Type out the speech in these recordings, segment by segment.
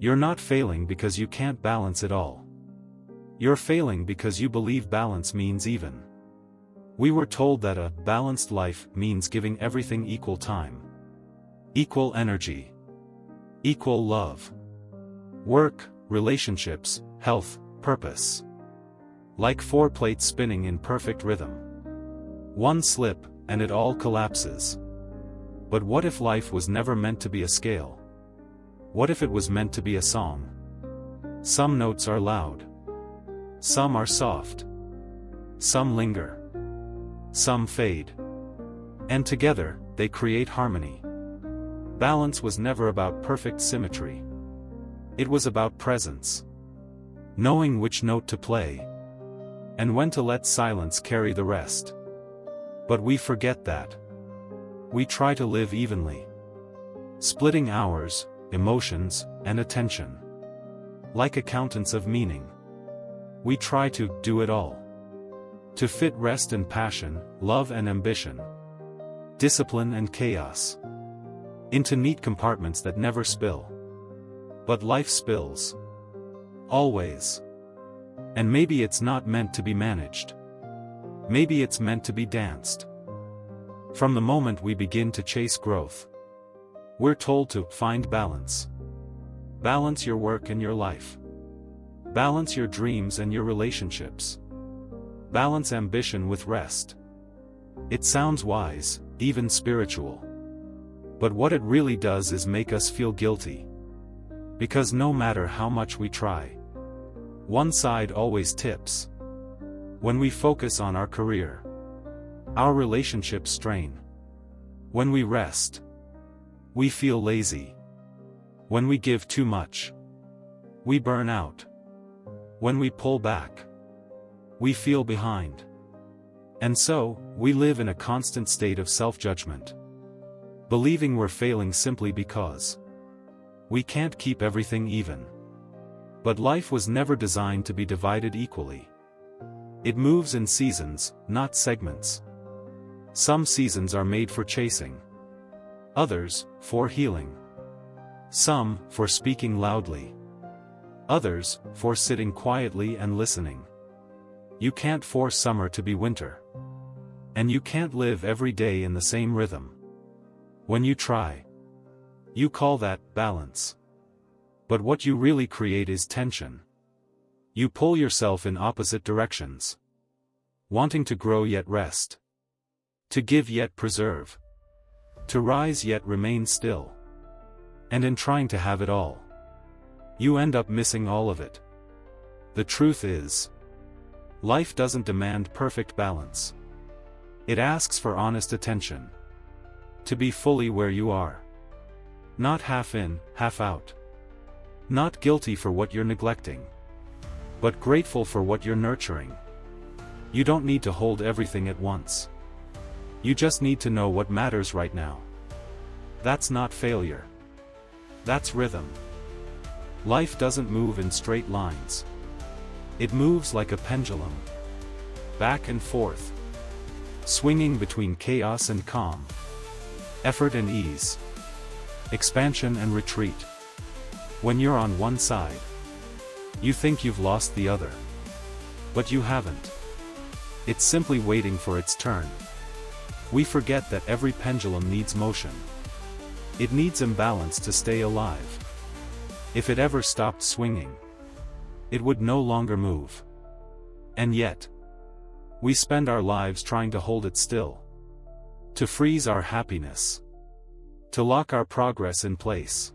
You're not failing because you can't balance it all. You're failing because you believe balance means even. We were told that a balanced life means giving everything equal time, equal energy, equal love. Work, relationships, health, purpose. Like 4 plates spinning in perfect rhythm. One slip, and it all collapses. But what if life was never meant to be a scale? What if it was meant to be a song? Some notes are loud. Some are soft. Some linger. Some fade. And together, they create harmony. Balance was never about perfect symmetry. It was about presence. Knowing which note to play. And when to let silence carry the rest. But we forget that. We try to live evenly. Splitting hours, emotions, and attention. Like accountants of meaning. We try to do it all. To fit rest and passion, love and ambition. Discipline and chaos. Into neat compartments that never spill. But life spills. Always. And maybe it's not meant to be managed. Maybe it's meant to be danced. From the moment we begin to chase growth, we're told to find balance. Balance your work and your life. Balance your dreams and your relationships. Balance ambition with rest. It sounds wise, even spiritual. But what it really does is make us feel guilty. Because no matter how much we try, one side always tips. When we focus on our career, our relationships strain. When we rest, we feel lazy. When we give too much, we burn out. When we pull back, we feel behind. And so, we live in a constant state of self-judgment. Believing we're failing simply because we can't keep everything even. But life was never designed to be divided equally. It moves in seasons, not segments. Some seasons are made for chasing. Others, for healing. Some, for speaking loudly. Others, for sitting quietly and listening. You can't force summer to be winter. And you can't live every day in the same rhythm. When you try, you call that balance. But what you really create is tension. You pull yourself in opposite directions. Wanting to grow yet rest. To give yet preserve. To rise yet remain still. And in trying to have it all, you end up missing all of it. The truth is, life doesn't demand perfect balance. It asks for honest attention. To be fully where you are. Not half in, half out. Not guilty for what you're neglecting. But grateful for what you're nurturing. You don't need to hold everything at once. You just need to know what matters right now. That's not failure. That's rhythm. Life doesn't move in straight lines. It moves like a pendulum. Back and forth. Swinging between chaos and calm. Effort and ease. Expansion and retreat. When you're on one side, you think you've lost the other. But you haven't. It's simply waiting for its turn. We forget that every pendulum needs motion. It needs imbalance to stay alive. If it ever stopped swinging, it would no longer move. And yet, we spend our lives trying to hold it still. To freeze our happiness. To lock our progress in place.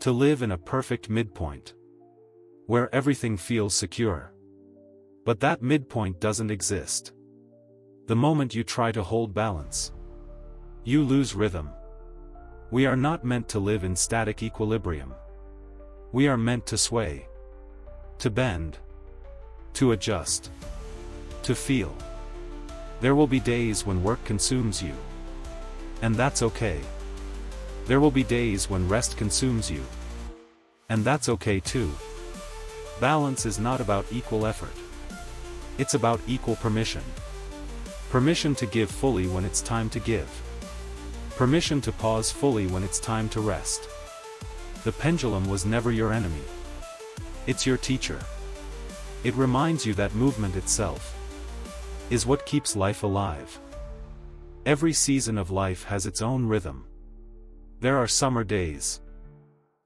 To live in a perfect midpoint. Where everything feels secure. But that midpoint doesn't exist. The moment you try to hold balance, you lose rhythm. We are not meant to live in static equilibrium. We are meant to sway. To bend. To adjust. To feel. There will be days when work consumes you. And that's okay. There will be days when rest consumes you. And that's okay too. Balance is not about equal effort. It's about equal permission. Permission to give fully when it's time to give. Permission to pause fully when it's time to rest. The pendulum was never your enemy. It's your teacher. It reminds you that movement itself is what keeps life alive. Every season of life has its own rhythm. There are summer days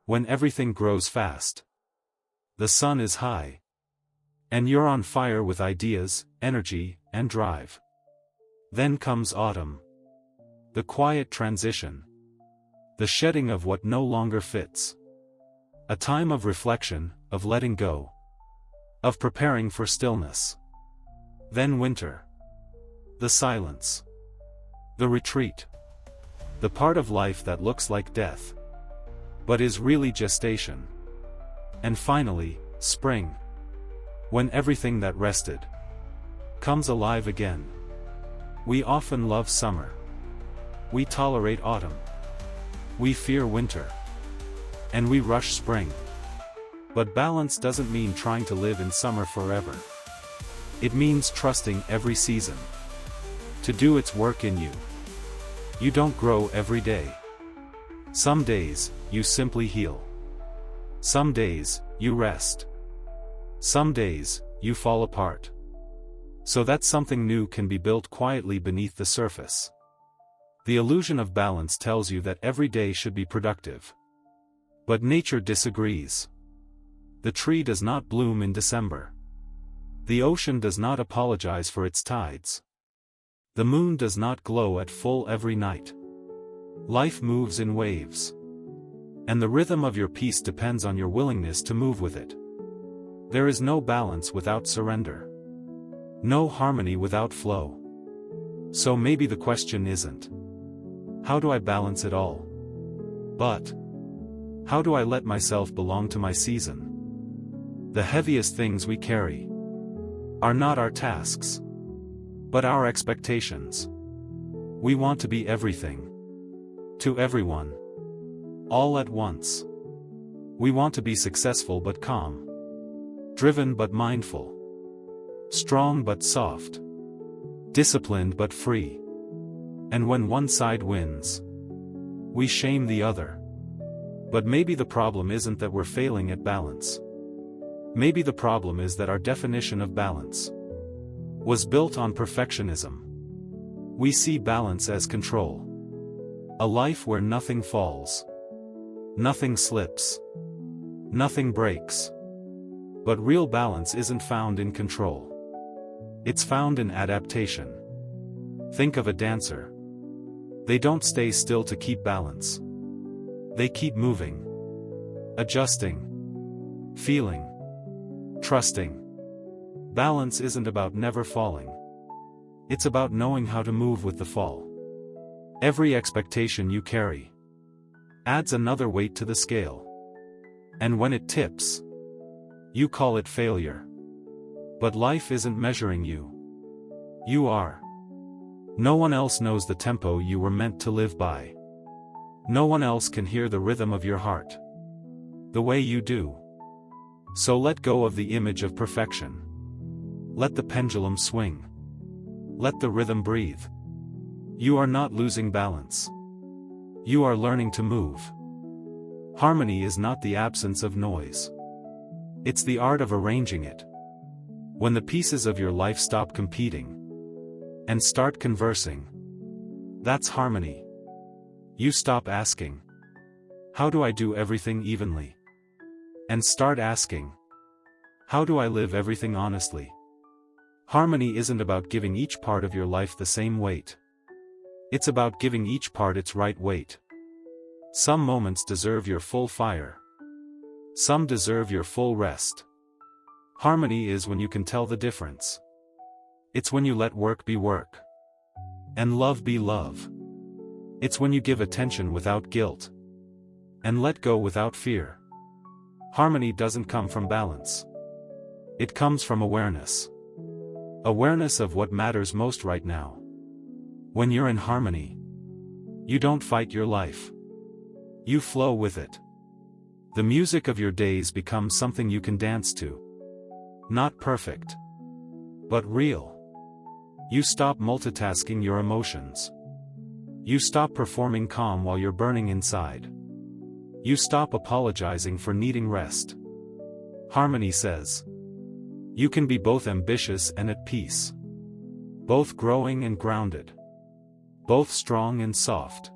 when everything grows fast. The sun is high, and you're on fire with ideas, energy, and drive. Then comes autumn. The quiet transition. The shedding of what no longer fits. A time of reflection, of letting go, of preparing for stillness. Then winter. The silence. The retreat. The part of life that looks like death, but is really gestation. And finally, spring. When everything that rested comes alive again. We often love summer. We tolerate autumn. We fear winter. And we rush spring. But balance doesn't mean trying to live in summer forever. It means trusting every season to do its work in you. You don't grow every day. Some days, you simply heal. Some days, you rest. Some days, you fall apart. So that something new can be built quietly beneath the surface. The illusion of balance tells you that every day should be productive. But nature disagrees. The tree does not bloom in December. The ocean does not apologize for its tides. The moon does not glow at full every night. Life moves in waves. And the rhythm of your peace depends on your willingness to move with it. There is no balance without surrender. No harmony without flow. So maybe the question isn't, how do I balance it all? But, how do I let myself belong to my season? The heaviest things we carry are not our tasks, but our expectations. We want to be everything to everyone, all at once. We want to be successful but calm, driven but mindful, strong but soft, disciplined but free. And when one side wins, we shame the other. But maybe the problem isn't that we're failing at balance. Maybe the problem is that our definition of balance was built on perfectionism. We see balance as control. A life where nothing falls, nothing slips, nothing breaks. But real balance isn't found in control. It's found in adaptation. Think of a dancer. They don't stay still to keep balance. They keep moving, adjusting, feeling, trusting. Balance isn't about never falling. It's about knowing how to move with the fall. Every expectation you carry adds another weight to the scale. And when it tips, you call it failure. But life isn't measuring you. You are. No one else knows the tempo you were meant to live by. No one else can hear the rhythm of your heart the way you do. So let go of the image of perfection. Let the pendulum swing. Let the rhythm breathe. You are not losing balance. You are learning to move. Harmony is not the absence of noise. It's the art of arranging it. When the pieces of your life stop competing and start conversing, that's harmony. You stop asking, how do I do everything evenly? And start asking, how do I live everything honestly? Harmony isn't about giving each part of your life the same weight. It's about giving each part its right weight. Some moments deserve your full fire. Some deserve your full rest. Harmony is when you can tell the difference. It's when you let work be work, and love be love. It's when you give attention without guilt, and let go without fear. Harmony doesn't come from balance. It comes from awareness. Awareness of what matters most right now. When you're in harmony, you don't fight your life. You flow with it. The music of your days becomes something you can dance to. Not perfect, but real. You stop multitasking your emotions. You stop performing calm while you're burning inside. You stop apologizing for needing rest. Harmony says, you can be both ambitious and at peace. Both growing and grounded. Both strong and soft.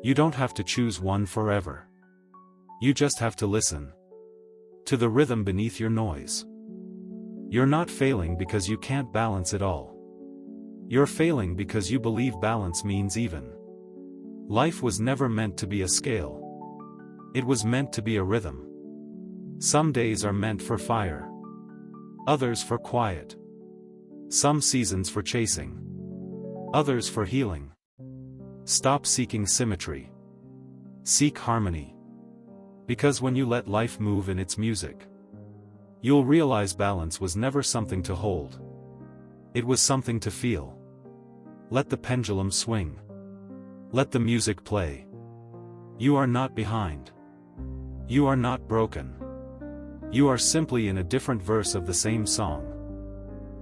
You don't have to choose one forever. You just have to listen to the rhythm beneath your noise. You're not failing because you can't balance it all. You're failing because you believe balance means even. Life was never meant to be a scale. It was meant to be a rhythm. Some days are meant for fire. Others for quiet. Some seasons for chasing. Others for healing. Stop seeking symmetry. Seek harmony. Because when you let life move in its music, you'll realize balance was never something to hold. It was something to feel. Let the pendulum swing. Let the music play. You are not behind. You are not broken. You are simply in a different verse of the same song.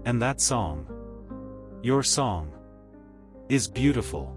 And that song, your song, is beautiful.